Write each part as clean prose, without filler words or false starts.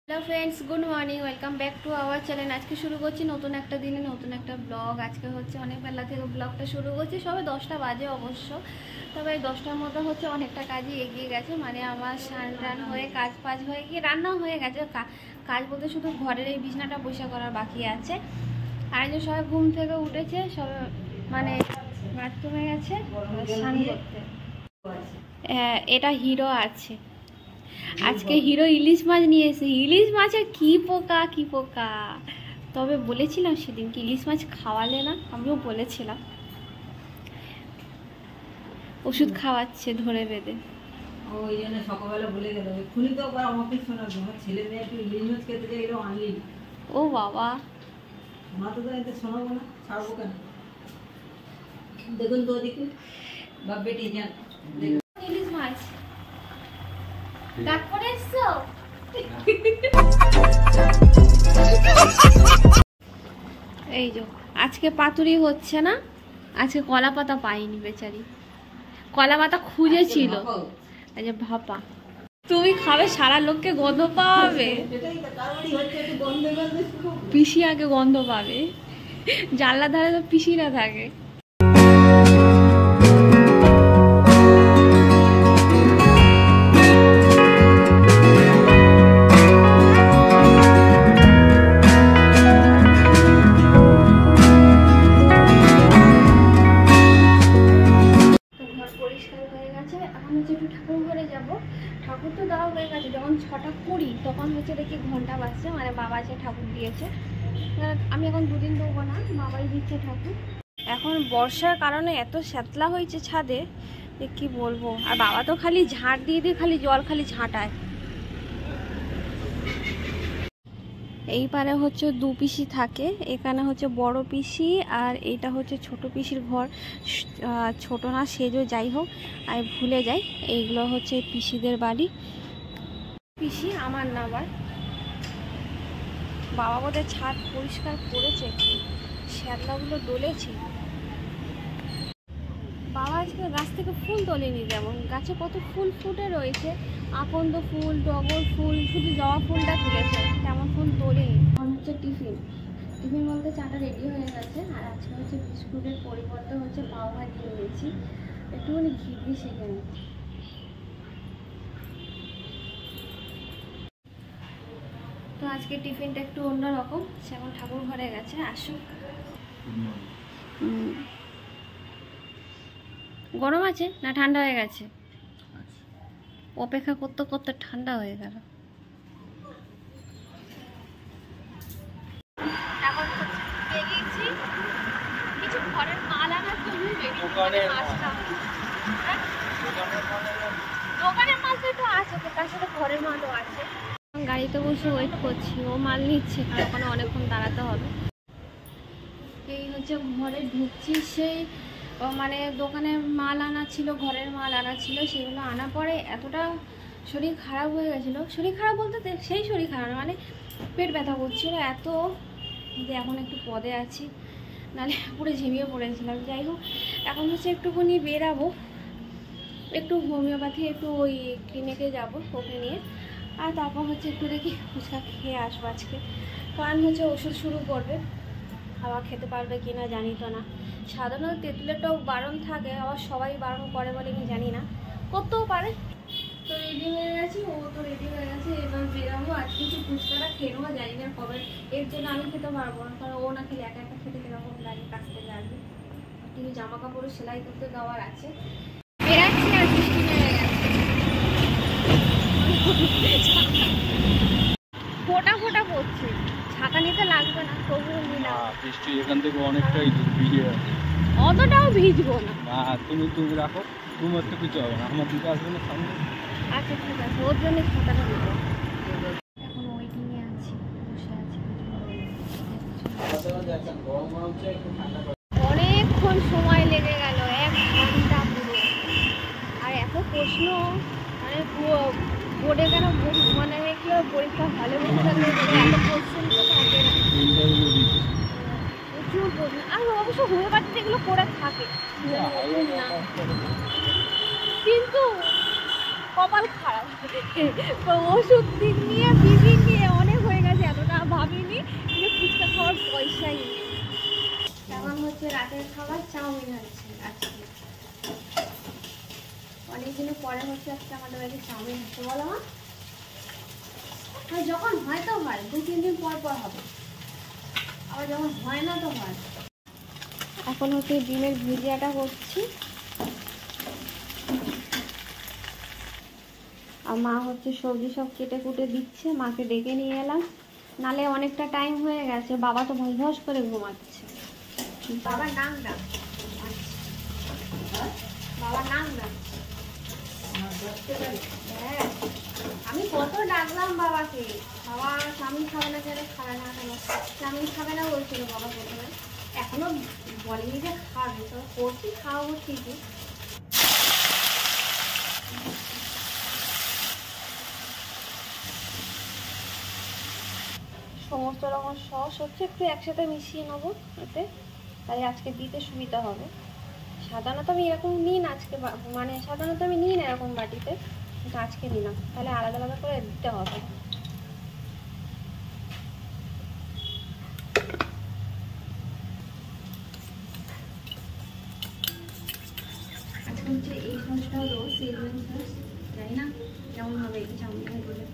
Hello friends good morning welcome back to our channel. आज के शुरू करছি নতুন একটা দিনে নতুন একটা ব্লগ। আজকে হচ্ছে অনেক বেলা থেকে ব্লগটা শুরু করছি, সবে 10টা বাজে অবশ্য। তবে 10টার মধ্যে হচ্ছে অনেকটা কাজই এগিয়ে গেছে, মানে আমার স্নান টান হয়ে কাজ ফাজ হয়ে গিয়ে রান্নাও হয়ে গেছে। কাজ বলতে শুধু ঘরের এই বিছনাটা পরিষ্কার করার বাকি আছে। আর যে সবাই ঘুম থেকে উঠেছে, সব মানে বাথরুমে গেছে স্নান করতে। এটা হিরো আছে, আজকে হিরো ইলিশ মাছ নিয়ে এসে। ইলিশ মাছের কি পোকা কি পোকা, তবে বলেছিলাম সেদিন কি ইলিশ মাছ খাওয়ালে না, আমিও বলেছিলাম। ওষুধ খাওয়াচ্ছে ধরে বেঁধে। ওই জন্য সকালবেলা বলে গেল খুনি তো আবার আমাকে শোনাবে, আমার ছেলে মেয়ে একটু ইলিশ মাছ খেতে চাইলো আনলি। ও বাবা, মা তো এতে শোনাবো না, ছাড়বো কেন? দেখুন তো ওদিকে বাপ বেটি যান ইলিশ মাছ ডাক করে এসছো। এই যে আজকে পাতুরি হচ্ছে না, আজকে কলা পাতা পাইনি বেচারি, কলা পাতা খুঁজেছিল। এই যে ভাপা তুমি খাবে, সারা লোককে গন্ধ পাবে। পিসি আগে গন্ধ পাবে, জানলার ধারে তো পিসিরা থাকে। ঠাকুর তো দেওয়া হয়ে গেছে, যখন 6টা 20 তখন হচ্ছে দেখি ঘন্টা বাজছে, মানে বাবা যে ঠাকুর দিয়েছে। আমি এখন দুদিন দেবো না, বাবাই দিচ্ছে ঠাকুর। এখন বর্ষার কারণে এত শ্যাতলা হয়েছে ছাদে যে কি বলবো। আর বাবা তো খালি ঝাঁট দিয়ে দিয়ে খালি জল খালি ঝাঁটায়। এই পারে হচ্ছে 2 পিসি থাকে, এখানে হচ্ছে বড় পিসি আর এইটা হচ্ছে ছোট পিসির ঘর। ছোট না সেজো, যাই হোক আমি ভুলে যাই। এইগুলো হচ্ছে পিসিদের বাড়ি। পিসি আমার না, আবার বাবা বোধহয় ছাদ পরিষ্কার করেছে, শ্যাতলাগুলো দোলেছে। বাবা আজকে গাছ থেকে ফুল তোলেনি, যেমন গাছে কত ফুল ফুটে রয়েছে, আকন্দ ফুল, টগর ফুল, শুধু জবা ফুলটা তুলেছে, তেমন ফুল তোলেনি। এখন হচ্ছে টিফিন বলতে চাটা রেডি হয়ে গেছে। আর আজকে হচ্ছে বিস্কুটের পরিবর্তে হচ্ছে পাও ভাজি নিয়েছি, একটুখানি ঘি দিয়ে সেঁকে নিচ্ছি। তো আজকে টিফিনটা একটু অন্যরকম। সে এখন ঠাকুর ঘরে গেছে, আসুক। গরম আছে না ঠান্ডা হয়ে গেছে? অপেক্ষা করতে করতে ঠান্ডা হয়ে গেল। কিছু ঘরের মাল আনার জন্য দোকানের মাল তো একটু আছে, তার সাথে ঘরের মালও আছে। গাড়িতে বসে ওয়েট করছি, ও মাল নিচ্ছে, কারণ ওখানে অনেকক্ষণ দাঁড়াতে হবে। এই হচ্ছে ঘরে ঢুকছি, সেই মানে দোকানে মাল আনা ছিল, ঘরের মাল আনা ছিল, সেগুলো আনা পরে এতটা শরীর খারাপ হয়ে গেছিলো। শরীর খারাপ বলতে সেই শরীর খারাপ, মানে পেট ব্যথা করছিল এত যে এখন একটু পদে আছি, নাহলে পুরো ঝিমিয়ে পড়েছিলাম। যাই হোক এখন হচ্ছে একটুখানি বেরাবো, একটু হোমিওপ্যাথি একটু ওই ক্লিনিকে যাবো ওকে নিয়ে। আর তারপর হচ্ছে একটু দেখি ফুচকা খেয়ে আসবো আজকে, কারণ হচ্ছে ওষুধ শুরু করবে। আবার খেতে পারবে কি না জানি তো না। সাধারণত তেঁতুলের টক বারণ থাকে, আবার সবাই বারণ করে বলে আমি জানি না, করতেও পারে। তো রেডি হয়ে গেছি, ও তো রেডি হয়ে গেছে, এবার বেরাবো। আর কিছু ফুচকাটা খেয়ে নেবো, জানি না কবে। এর জন্য আমি খেতে পারবো না, কারণ ও না খেলে একা একা খেতে কিরকম লাগে, কাছ থেকে আসবে। কিছু জামা কাপড়ও সেলাই করতে দেওয়ার আছে। বেরাচ্ছি আর বৃষ্টি হয়ে গেছে, ফোটা ফোটা পড়ছে। ছাতা নিতে লাগবে না, তবুও নিলাম। বৃষ্টি এখান থেকে অনেকটাই দূর, ভিজে আছে। অতটাও ভিজবো না। তুমি রাখো, তোমার তো কিছু হবে না, আমার দিকে আসবে না সামনে। আচ্ছা ঠিক আছে, ওর জন্য ছাতাটা দেবো। এখন ওয়েটিংয়ে আছি, বসে আছি। অনেকক্ষণ সময় লেগে গেল, 1 ঘন্টা পুরো। আর এত প্রশ্ন, মানে বোর্ডে কেন মানে কি পরীক্ষা হলে এত প্রশ্ন তো থাকে না, প্রচুর প্রশ্ন। আর অবশ্য হোমিওপ্যাথিতে এগুলো করে থাকে না, কিন্তু কপাল খারাপ। ওষুধ দিক নিয়ে বিবি নিয়ে আজকে আমাদের বাড়িতে চাউমিন হচ্ছে, বলো মা? যখন হয় তো হয়, 2-3 দিন পর পর হবে, আবার যখন হয় না তো হয়। এখন হচ্ছে ডিমের ভুজিয়াটা করছি, আর মা হচ্ছে সবজি সব কেটে কুটে দিচ্ছে। মাকে ডেকে নিয়ে এলাম, নালে অনেকটা টাইম হয়ে গেছে। বাবা তো ভস ভস করে ঘুমাচ্ছে। বাবা নাম ডাক, বাবা নাম ডাক। হ্যাঁ, আমি কত ডাকলাম বাবাকে, বাবা চাউমিন খাবে না, কেন খাবে না, কেন চাউমিন খাবে না বলছিল বাবা প্রথমে, এখনো বলেনি যে খাবে, তো করছি খাওয়াবো ঠিকই। সমস্ত রকম সস হচ্ছে একটু একসাথে মিশিয়ে নেবো এতে, তাই আজকে দিতে সুবিধা হবে। সাধারণত আমি এরকম নিই না আজকে, মানে সাধারণত আমি নিই না এরকম বাটিতে, কিন্তু আজকে নিলাম, তাহলে আলাদা আলাদা করে দিতে হবে। আজকে হচ্ছে এই সসটা হলো সেজওয়ান সস, জানি না কেমন হবে এই চাউমিনের বলে।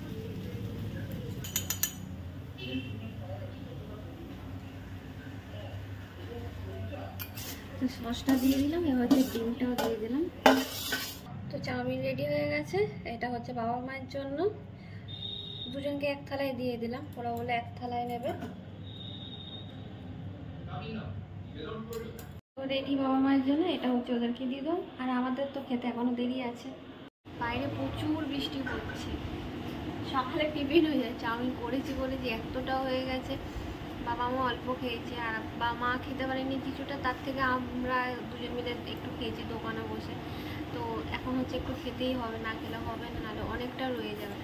তো সসটা দিয়ে দিলাম, এবার হচ্ছে ডিমটাও দিয়ে দিলাম। তো চাউমিন রেডি হয়ে গেছে। এটা হচ্ছে বাবা মায়ের জন্য, দুজনকে এক থালায় দিয়ে দিলাম, ওরা বলে এক থালায় নেবে। রেডি বাবা মায়ের জন্য, এটা হচ্ছে ওদেরকে দিয়ে দাও। আর আমাদের তো খেতে এখনো দেরি আছে, বাইরে প্রচুর বৃষ্টি পড়ছে। সকালে টিফিন হয়ে যায়, চাউমিন করেছি বলেছি এতটা হয়ে গেছে, বাবা মা অল্প খেয়েছে, আর বাবা মা খেতে পারেনি কিছুটা, তার থেকে আমরা দুজন মিলে একটু খেয়েছি দোকানে বসে। তো এখন হচ্ছে একটু খেতেই হবে, না খেলে হবে না, নাহলে অনেকটা রয়ে যাবে।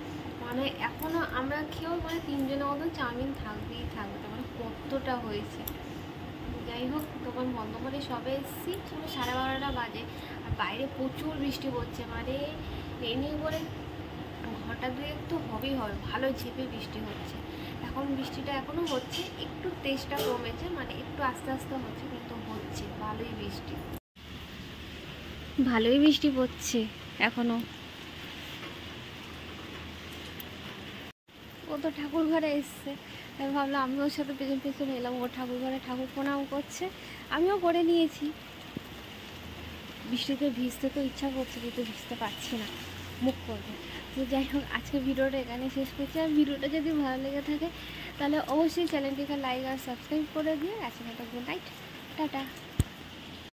মানে এখনও আমরা খেয়েও মানে 3 জনের মতন চাউমিন থাকবেই থাকবে, তার মানে কতটা হয়েছে। যাই হোক, দোকান বন্ধ করে সবে এসেছি, সবে 12:30টা বাজে, আর বাইরে প্রচুর বৃষ্টি পড়ছে, মানে রেনি করে ঘন্টা 2 তো হবেই হবে, ভালো ঝেপে বৃষ্টি হচ্ছে। এখন বৃষ্টিটা এখনও হচ্ছে, একটু তেজটা কমেছে, মানে একটু আস্তে আস্তে হচ্ছে, কিন্তু হচ্ছে ভালোই বৃষ্টি, ভালোই বৃষ্টি পড়ছে এখনো। ও তো ঠাকুর ঘরে এসছে, আমি ভাবলাম আমি ওর সাথে পেছন পেছন এলাম। ও ঠাকুর ঘরে ঠাকুর প্রণাম করছে, আমিও করে নিয়েছি। বৃষ্টিতে ভিজতে তো ইচ্ছা করছে, কিন্তু ভিজতে পারছি না, মুখ করবে। তো যাই হোক, আজকে ভিডিওটা এখানে শেষ করছি। আর ভিডিওটা যদি ভালো লেগে থাকে তাহলে অবশ্যই চ্যানেলটিকে লাইক আর সাবস্ক্রাইব করে দিয়ে আজকে গুড নাইট, টাটা।